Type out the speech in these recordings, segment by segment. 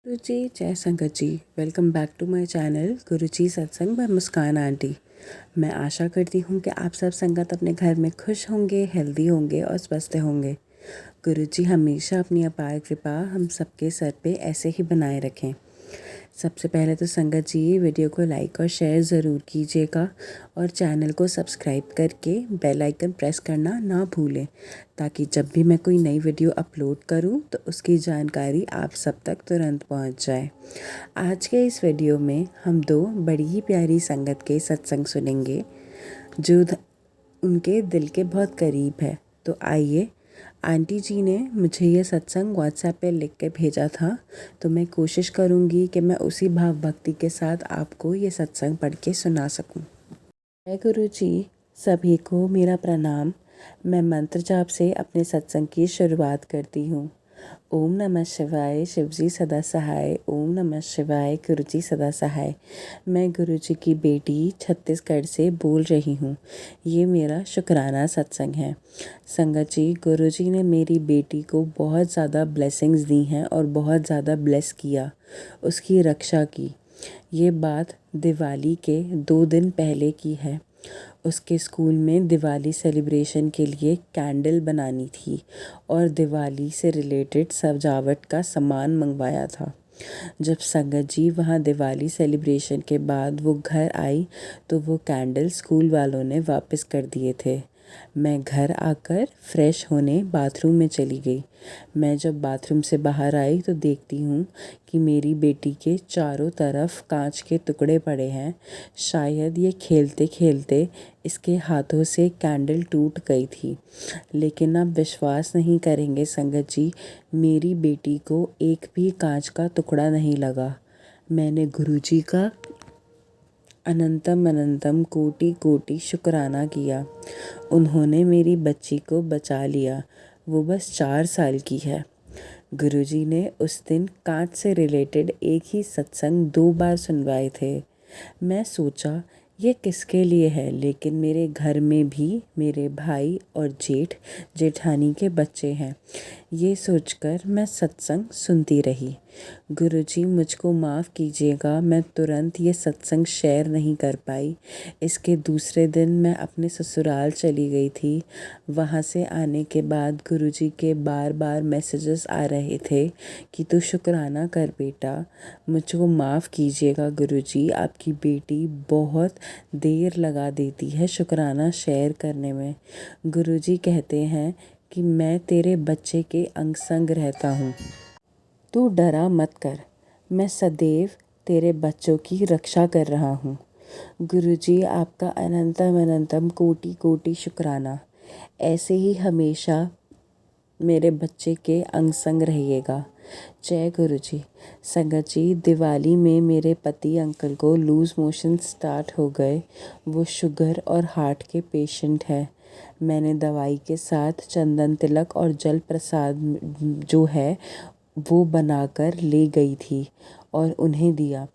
गुरुजी जय संगत जी। Welcome back to my channel Guruji Satsang by Muskan aunty. मैं आशा करती हूँ कि आप सब संगत अपने घर में खुश होंगे, हेल्दी होंगे और स्वस्थ होंगे। गुरुजी हमेशा अपनी अपार कृपा हम सबके सर पे ऐसे ही बनाए रखें। सबसे पहले तो संगत जी वीडियो को लाइक और शेयर ज़रूर कीजिएगा और चैनल को सब्सक्राइब करके बेल आइकन प्रेस करना ना भूलें, ताकि जब भी मैं कोई नई वीडियो अपलोड करूं तो उसकी जानकारी आप सब तक तुरंत पहुंच जाए। आज के इस वीडियो में हम दो बड़ी ही प्यारी संगत के सत्संग सुनेंगे जो उनके दिल के बहुत करीब है। तो आइए, आंटी जी ने मुझे ये सत्संग व्हाट्सएप पे लिख के भेजा था, तो मैं कोशिश करूँगी कि मैं उसी भाव भक्ति के साथ आपको ये सत्संग पढ़ के सुना सकूँ। जय गुरु जी, सभी को मेरा प्रणाम। मैं मंत्र जाप से अपने सत्संग की शुरुआत करती हूँ। ओम नमः शिवाय, शिवजी सदा सहाय। ओम नमः शिवाय, गुरुजी सदा सहाय। मैं गुरुजी की बेटी छत्तीसगढ़ से बोल रही हूँ। ये मेरा शुक्राना सत्संग है। संगत जी, गुरुजी ने मेरी बेटी को बहुत ज़्यादा ब्लेसिंग्स दी हैं और बहुत ज़्यादा ब्लेस किया, उसकी रक्षा की। ये बात दिवाली के 2 दिन पहले की है। उसके स्कूल में दिवाली सेलिब्रेशन के लिए कैंडल बनानी थी और दिवाली से रिलेटेड सजावट का सामान मंगवाया था। जब संगत जी वहाँ दिवाली सेलिब्रेशन के बाद वो घर आई तो वो कैंडल स्कूल वालों ने वापस कर दिए थे। मैं घर आकर फ्रेश होने बाथरूम में चली गई। मैं जब बाथरूम से बाहर आई तो देखती हूँ कि मेरी बेटी के चारों तरफ कांच के टुकड़े पड़े हैं। शायद ये खेलते खेलते इसके हाथों से कैंडल टूट गई थी। लेकिन आप विश्वास नहीं करेंगे संगत जी, मेरी बेटी को एक भी कांच का टुकड़ा नहीं लगा। मैंने गुरुजी का अनंतम अनंतम कोटि कोटि शुक्राना किया। उन्होंने मेरी बच्ची को बचा लिया। वो बस 4 साल की है। गुरुजी ने उस दिन कांच से रिलेटेड एक ही सत्संग 2 बार सुनवाए थे। मैं सोचा ये किसके लिए है, लेकिन मेरे घर में भी मेरे भाई और जेठानी के बच्चे हैं। ये सोचकर मैं सत्संग सुनती रही। गुरुजी मुझको माफ़ कीजिएगा, मैं तुरंत ये सत्संग शेयर नहीं कर पाई। इसके दूसरे दिन मैं अपने ससुराल चली गई थी। वहाँ से आने के बाद गुरुजी के बार बार मैसेजेस आ रहे थे कि तू शुक्राना कर बेटा। मुझको माफ़ कीजिएगा गुरुजी, आपकी बेटी बहुत देर लगा देती है शुक्राना शेयर करने में। गुरुजी कहते हैं कि मैं तेरे बच्चे के अंग संग रहता हूँ, तू डरा मत कर, मैं सदैव तेरे बच्चों की रक्षा कर रहा हूँ। गुरुजी आपका अनंतम अनंतम कोटि कोटि शुक्राना। ऐसे ही हमेशा मेरे बच्चे के अंग संग रहिएगा। जय गुरुजी। संगत जी, दिवाली में मेरे पति अंकल को लूज़ मोशन स्टार्ट हो गए। वो शुगर और हार्ट के पेशेंट हैं। मैंने दवाई के साथ चंदन तिलक और जल प्रसाद जो है वो बनाकर ले गई थी और उन्हें दिया।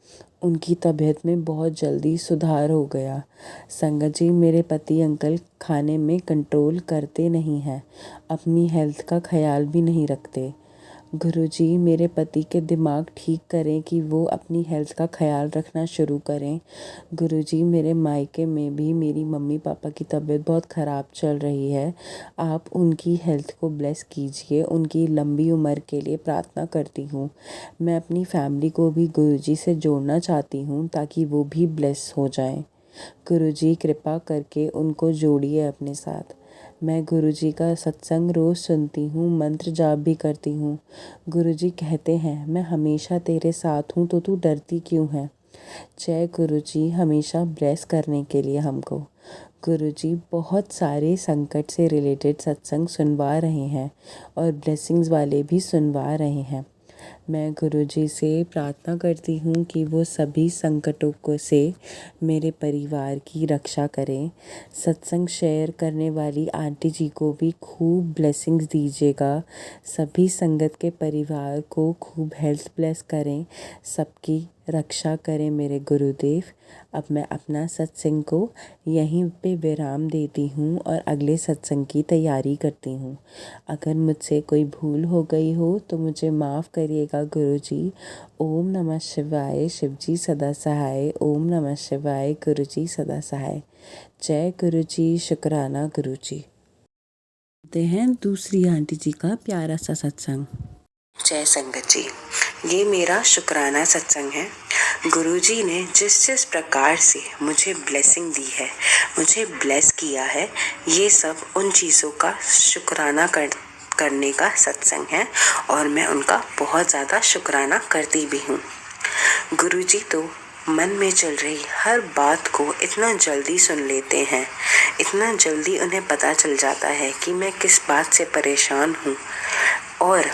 उनकी तबीयत में बहुत जल्दी सुधार हो गया। संगत जी, मेरे पति अंकल खाने में कंट्रोल करते नहीं हैं, अपनी हेल्थ का ख्याल भी नहीं रखते। गुरुजी मेरे पति के दिमाग ठीक करें कि वो अपनी हेल्थ का ख्याल रखना शुरू करें। गुरुजी मेरे मायके में भी मेरी मम्मी पापा की तबीयत बहुत ख़राब चल रही है। आप उनकी हेल्थ को ब्लेस कीजिए, उनकी लंबी उम्र के लिए प्रार्थना करती हूँ। मैं अपनी फैमिली को भी गुरुजी से जोड़ना चाहती हूँ ताकि वो भी ब्लेस हो जाएं। गुरुजी कृपा करके उनको जोड़िए अपने साथ। मैं गुरुजी का सत्संग रोज़ सुनती हूँ, मंत्र जाप भी करती हूँ। गुरुजी कहते हैं मैं हमेशा तेरे साथ हूँ तो तू डरती क्यों है। जय गुरुजी, हमेशा ब्लेस करने के लिए हमको। गुरुजी बहुत सारे संकट से रिलेटेड सत्संग सुनवा रहे हैं और ब्लेसिंग्स वाले भी सुनवा रहे हैं। मैं गुरुजी से प्रार्थना करती हूँ कि वो सभी संकटों को से मेरे परिवार की रक्षा करें। सत्संग शेयर करने वाली आंटी जी को भी खूब ब्लेसिंग्स दीजिएगा। सभी संगत के परिवार को खूब हेल्थ ब्लेस करें, सबकी रक्षा करें मेरे गुरुदेव। अब मैं अपना सत्संग को यहीं पे विराम देती हूँ और अगले सत्संग की तैयारी करती हूँ। अगर मुझसे कोई भूल हो गई हो तो मुझे माफ़ करिएगा। करेगा गुरुजी। ओम नमः शिवाय, शिवजी सदा सहाय। ओम नमः शिवाय, गुरुजी सदा सहाय। जय गुरुजी, शुक्राना गुरुजी। देखते हैं दूसरी आंटी जी का प्यारा सा सत्संग। जय संगत जी, ये मेरा शुक्राना सत्संग है। गुरुजी ने जिस जिस प्रकार से मुझे ब्लेसिंग दी है, मुझे ब्लेस किया है, ये सब उन चीज़ों का शुक्राना करने का सत्संग है और मैं उनका बहुत ज़्यादा शुक्राना करती भी हूँ। गुरुजी तो मन में चल रही हर बात को इतना जल्दी सुन लेते हैं, इतना जल्दी उन्हें पता चल जाता है कि मैं किस बात से परेशान हूँ। और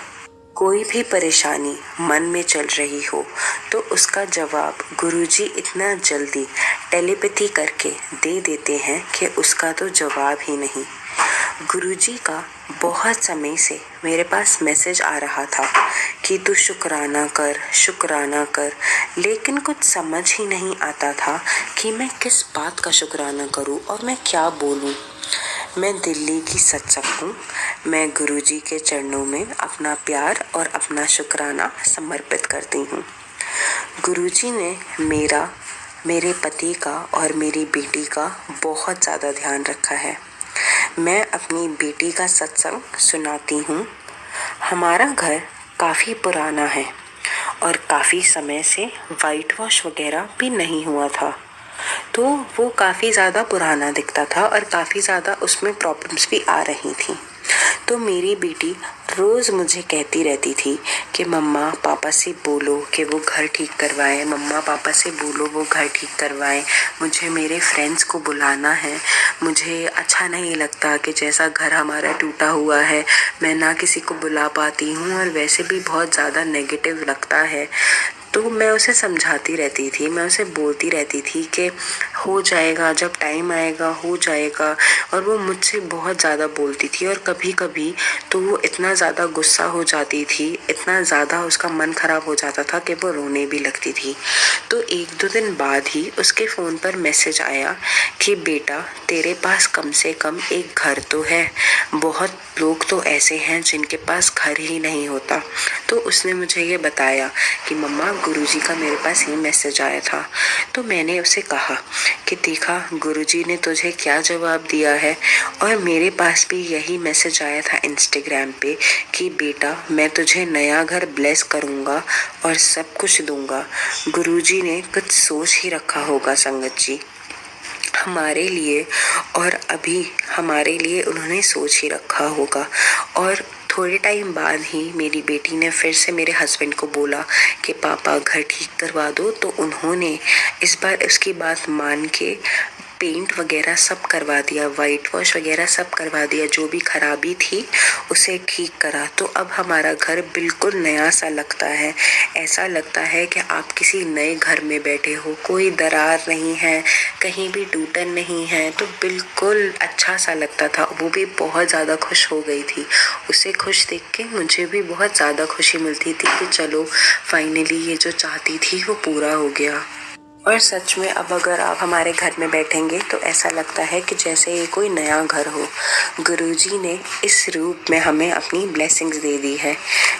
कोई भी परेशानी मन में चल रही हो तो उसका जवाब गुरुजी इतना जल्दी टेलीपैथी करके दे देते हैं कि उसका तो जवाब ही नहीं। गुरुजी का बहुत समय से मेरे पास मैसेज आ रहा था कि तू शुक्राना कर, लेकिन कुछ समझ ही नहीं आता था कि मैं किस बात का शुक्राना करूं और मैं क्या बोलूं। मैं दिल्ली की सत्संग हूँ। मैं गुरुजी के चरणों में अपना प्यार और अपना शुक्राना समर्पित करती हूँ। गुरुजी ने मेरे पति का और मेरी बेटी का बहुत ज़्यादा ध्यान रखा है। मैं अपनी बेटी का सत्संग सुनाती हूँ। हमारा घर काफ़ी पुराना है और काफ़ी समय से वाइट वॉश वगैरह भी नहीं हुआ था, तो वो काफ़ी ज़्यादा पुराना दिखता था और काफ़ी ज़्यादा उसमें प्रॉब्लम्स भी आ रही थी। तो मेरी बेटी रोज़ मुझे कहती रहती थी कि मम्मा पापा से बोलो कि वो घर ठीक करवाएं, मम्मा पापा से बोलो वो घर ठीक करवाएं, मुझे मेरे फ्रेंड्स को बुलाना है, मुझे अच्छा नहीं लगता कि जैसा घर हमारा टूटा हुआ है मैं ना किसी को बुला पाती हूँ और वैसे भी बहुत ज़्यादा नेगेटिव लगता है। तो मैं उसे समझाती रहती थी, मैं उसे बोलती रहती थी कि हो जाएगा, जब टाइम आएगा हो जाएगा। और वो मुझसे बहुत ज़्यादा बोलती थी और कभी कभी तो वो इतना ज़्यादा गुस्सा हो जाती थी, इतना ज़्यादा उसका मन ख़राब हो जाता था कि वो रोने भी लगती थी। तो 1-2 दिन बाद ही उसके फ़ोन पर मैसेज आया कि बेटा तेरे पास कम से कम एक घर तो है, बहुत लोग तो ऐसे हैं जिनके पास घर ही नहीं होता। तो उसने मुझे ये बताया कि मम्मा गुरुजी का मेरे पास ये मैसेज आया था। तो मैंने उसे कहा कि देखा गुरुजी ने तुझे क्या जवाब दिया है, और मेरे पास भी यही मैसेज आया था इंस्टाग्राम पे कि बेटा मैं तुझे नया घर ब्लेस करूँगा और सब कुछ दूँगा। गुरुजी ने कुछ सोच ही रखा होगा संगत जी हमारे लिए, और अभी हमारे लिए उन्होंने सोच ही रखा होगा। और थोड़े टाइम बाद ही मेरी बेटी ने फिर से मेरे हस्बैंड को बोला कि पापा घर ठीक करवा दो, तो उन्होंने इस बार उसकी बात मान के पेंट वगैरह सब करवा दिया, वाइट वॉश वगैरह सब करवा दिया, जो भी खराबी थी उसे ठीक करा। तो अब हमारा घर बिल्कुल नया सा लगता है, ऐसा लगता है कि आप किसी नए घर में बैठे हो, कोई दरार नहीं है, कहीं भी टूटन नहीं है, तो बिल्कुल अच्छा सा लगता था। वो भी बहुत ज़्यादा खुश हो गई थी। उसे खुश देख के मुझे भी बहुत ज़्यादा खुशी मिलती थी कि चलो फाइनली ये जो चाहती थी वो पूरा हो गया। और सच में अब अगर आप हमारे घर में बैठेंगे तो ऐसा लगता है कि जैसे ये कोई नया घर हो। गुरुजी ने इस रूप में हमें अपनी ब्लेसिंग्स दे दी है।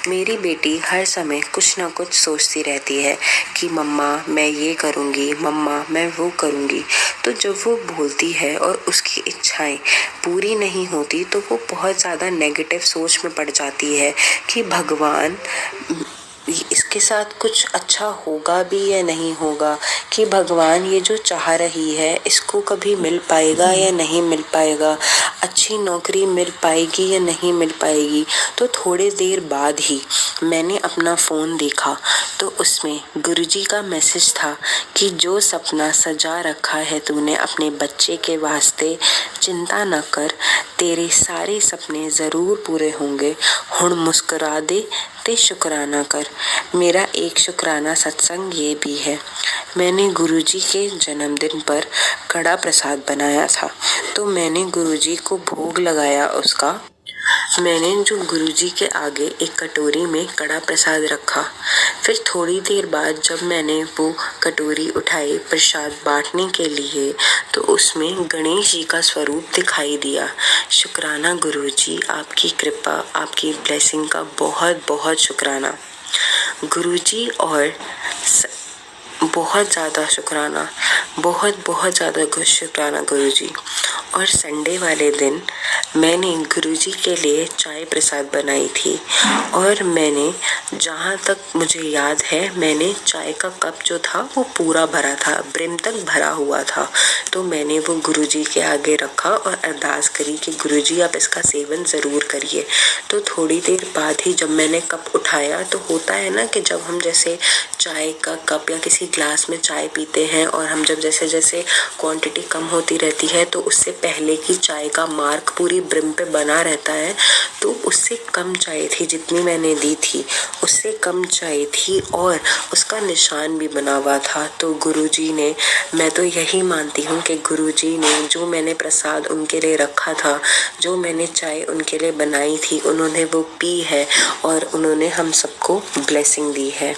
मेरी बेटी हर समय कुछ ना कुछ सोचती रहती है कि मम्मा मैं ये करूँगी, मम्मा मैं वो करूँगी। तो जब वो बोलती है और उसकी इच्छाएं पूरी नहीं होती तो वो बहुत ज़्यादा नेगेटिव सोच में पड़ जाती है कि भगवान इसके साथ कुछ अच्छा होगा भी या नहीं होगा, कि भगवान ये जो चाह रही है इसको कभी मिल पाएगा या नहीं मिल पाएगा, अच्छी नौकरी मिल पाएगी या नहीं मिल पाएगी। तो थोड़ी देर बाद ही मैंने अपना फ़ोन देखा तो उसमें गुरुजी का मैसेज था कि जो सपना सजा रखा है तूने अपने बच्चे के वास्ते, चिंता न कर, तेरे सारे सपने ज़रूर पूरे होंगे। हुण मुस्कुरा दे ते शुक्राना कर। मेरा एक शुक्राना सत्संग ये भी है, मैंने गुरुजी के जन्मदिन पर कड़ा प्रसाद बनाया था, तो मैंने गुरुजी को भोग लगाया उसका। मैंने जो गुरुजी के आगे एक कटोरी में कड़ा प्रसाद रखा। फिर थोड़ी देर बाद जब मैंने वो कटोरी उठाई प्रसाद बांटने के लिए, तो उसमें गणेश जी का स्वरूप दिखाई दिया। शुक्राना गुरुजी, आपकी कृपा, आपकी ब्लेसिंग का बहुत बहुत शुक्राना। गुरुजी और बहुत ज़्यादा शुक्राना, बहुत ज़्यादा शुक्राना गुरुजी। और संडे वाले दिन मैंने गुरुजी के लिए चाय प्रसाद बनाई थी और मैंने, जहाँ तक मुझे याद है, मैंने चाय का कप जो था वो पूरा भरा था, ब्रिम तक भरा हुआ था। तो मैंने वो गुरुजी के आगे रखा और अरदास करी कि गुरुजी आप इसका सेवन ज़रूर करिए। तो थोड़ी देर बाद ही जब मैंने कप उठाया तो होता है ना कि जब हम जैसे चाय का कप या किसी ग्लास में चाय पीते हैं और हम जब जैसे जैसे क्वांटिटी कम होती रहती है तो उससे पहले की चाय का मार्क पूरी ब्रिम पे बना रहता है, तो उससे कम चाय थी जितनी मैंने दी थी, उससे कम चाय थी और उसका निशान भी बना हुआ था। तो गुरुजी ने, मैं तो यही मानती हूँ कि गुरुजी ने जो मैंने प्रसाद उनके लिए रखा था, जो मैंने चाय उनके लिए बनाई थी, उन्होंने वो पी है और उन्होंने हम सबको ब्लेसिंग दी है।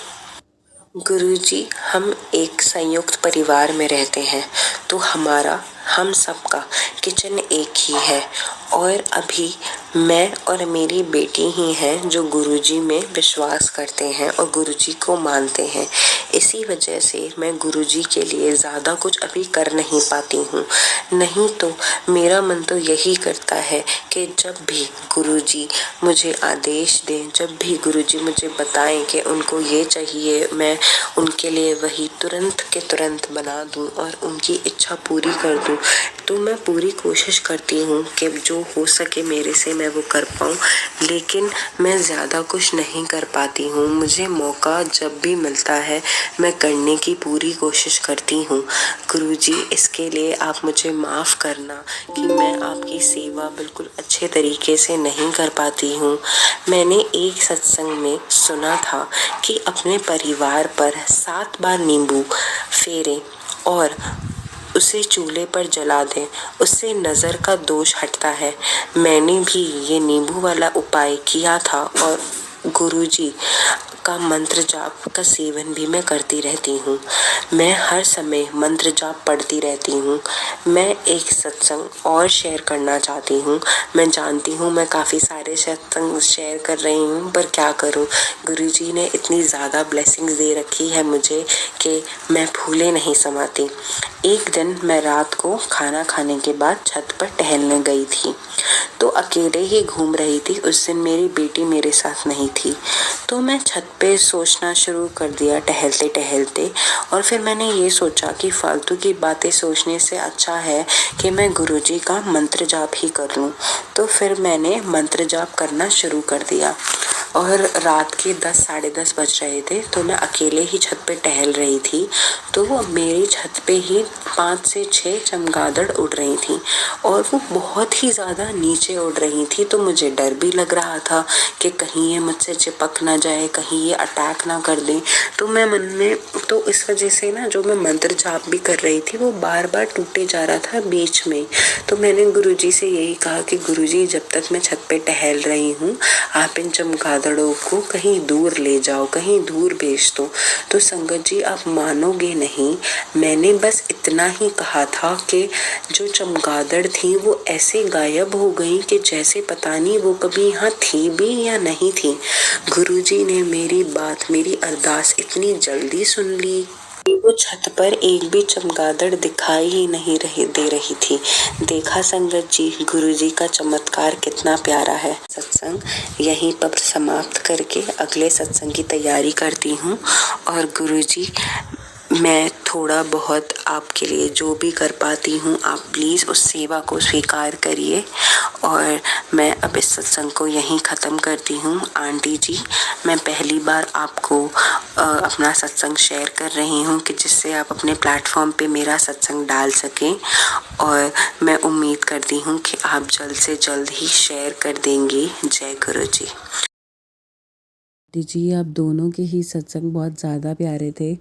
गुरुजी, हम एक संयुक्त परिवार में रहते हैं तो हम सबका किचन एक ही है और अभी मैं और मेरी बेटी ही हैं जो गुरुजी में विश्वास करते हैं और गुरुजी को मानते हैं। इसी वजह से मैं गुरुजी के लिए ज़्यादा कुछ अभी कर नहीं पाती हूँ। नहीं तो मेरा मन तो यही करता है कि जब भी गुरुजी मुझे आदेश दें, जब भी गुरुजी मुझे बताएं कि उनको ये चाहिए, मैं उनके लिए वही तुरंत के तुरंत बना दूं और उनकी इच्छा पूरी कर दूं। तो मैं पूरी कोशिश करती हूँ कि जो हो सके मेरे से मैं वो कर पाऊँ, लेकिन मैं ज़्यादा कुछ नहीं कर पाती हूँ। मुझे मौका जब भी मिलता है मैं करने की पूरी कोशिश करती हूँ। गुरुजी, इसके लिए आप मुझे माफ़ करना कि मैं आपकी सेवा बिल्कुल अच्छे तरीके से नहीं कर पाती हूँ। मैंने एक सत्संग में सुना था कि अपने परिवार पर 7 बार नींबू फेरें और उसे चूल्हे पर जला दें, उससे नज़र का दोष हटता है। मैंने भी ये नींबू वाला उपाय किया था और गुरुजी का मंत्र जाप का सेवन भी मैं करती रहती हूँ। मैं हर समय मंत्र जाप पढ़ती रहती हूँ। मैं एक सत्संग और शेयर करना चाहती हूँ। मैं जानती हूँ मैं काफ़ी सारे सत्संग शेयर कर रही हूँ, पर क्या करूँ, गुरुजी ने इतनी ज़्यादा ब्लेसिंग्स दे रखी है मुझे कि मैं फूले नहीं समाती। एक दिन मैं रात को खाना खाने के बाद छत पर टहलने गई थी तो अकेले ही घूम रही थी। उस दिन मेरी बेटी मेरे साथ नहीं थी तो मैं छत पे सोचना शुरू कर दिया टहलते टहलते, और फिर मैंने ये सोचा कि फालतू की बातें सोचने से अच्छा है कि मैं गुरुजी का मंत्र जाप ही कर लूँ। तो फिर मैंने मंत्र जाप करना शुरू कर दिया और रात के 10 साढ़े 10 बज रहे थे तो मैं अकेले ही छत पे टहल रही थी। तो वो मेरी छत पे ही 5 से 6 चमगादड़ उड़ रही थी और वो बहुत ही ज़्यादा नीचे उड़ रही थी। तो मुझे डर भी लग रहा था कि कहीं ये मुझसे चिपक ना जाए, कहीं ये अटैक ना कर दें। तो मैं मन में, तो इस वजह से ना जो मैं मंत्र जाप भी कर रही थी वो बार बार टूटे जा रहा था बीच में। तो मैंने गुरुजी से यही कहा कि गुरुजी, जब तक मैं छत पे टहल रही हूँ आप इन चमगादड़ों को कहीं दूर ले जाओ, कहीं दूर भेज दो। तो संगत जी, आप मानोगे नहीं, मैंने बस इतना ही कहा था कि जो चमगादड़ थी वो ऐसे गायब हो गई कि जैसे पता नहीं वो कभी यहाँ थी भी या नहीं थी। गुरुजी ने मेरी बात, मेरी अरदास इतनी जल्दी सुन ली। वो छत पर एक भी चमगादड़ दिखाई ही नहीं दे रही थी। देखा संगत जी, गुरुजी का चमत्कार कितना प्यारा है। सत्संग यहीं पर समाप्त करके अगले सत्संग की तैयारी करती हूँ और गुरुजी, मैं थोड़ा बहुत आपके लिए जो भी कर पाती हूँ आप प्लीज़ उस सेवा को स्वीकार करिए। और मैं अब इस सत्संग को यहीं ख़त्म करती हूँ। आंटी जी, मैं पहली बार आपको अपना सत्संग शेयर कर रही हूँ कि जिससे आप अपने प्लेटफॉर्म पे मेरा सत्संग डाल सकें, और मैं उम्मीद करती हूँ कि आप जल्द से जल्द ही शेयर कर देंगे। जय गुरु जी। जी, आप दोनों के ही सत्संग बहुत ज़्यादा प्यारे थे।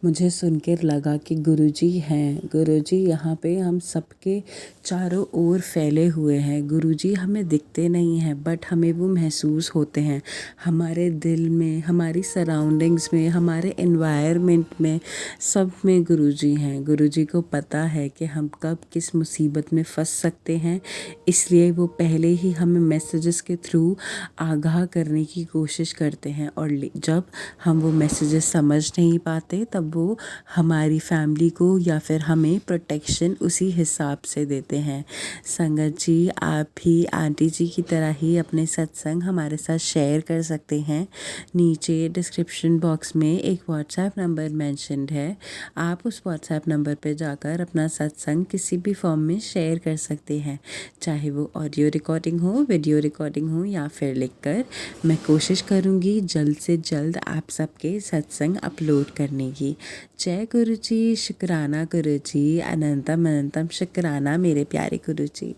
मुझे सुन के लगा कि गुरुजी हैं, गुरुजी यहाँ पे हम सबके चारों ओर फैले हुए हैं। गुरुजी हमें दिखते नहीं हैं बट हमें वो महसूस होते हैं। हमारे दिल में, हमारी सराउंडिंग्स में, हमारे एनवायरनमेंट में, सब में गुरुजी हैं। गुरुजी को पता है कि हम कब किस मुसीबत में फंस सकते हैं, इसलिए वो पहले ही हमें मैसेजेस के थ्रू आगाह करने की कोशिश करते हैं हैं और जब हम वो मैसेजेस समझ नहीं पाते तब वो हमारी फैमिली को या फिर हमें प्रोटेक्शन उसी हिसाब से देते हैं। संगत जी, आप भी आंटी जी की तरह ही अपने सत्संग हमारे साथ शेयर कर सकते हैं। नीचे डिस्क्रिप्शन बॉक्स में एक व्हाट्सएप नंबर मेंशन्ड है, आप उस व्हाट्सएप नंबर पे जाकर अपना सत्संग किसी भी फॉर्म में शेयर कर सकते हैं, चाहे वो ऑडियो रिकॉर्डिंग हो, वीडियो रिकॉर्डिंग हो या फिर लिखकर। मैं कोशिश करूँगी जल्द से जल्द आप सबके सत्संग अपलोड करने की। जय गुरु जी, शुक्राना गुरु जी, अनंतम अनंतम शुक्राना मेरे प्यारे गुरु जी।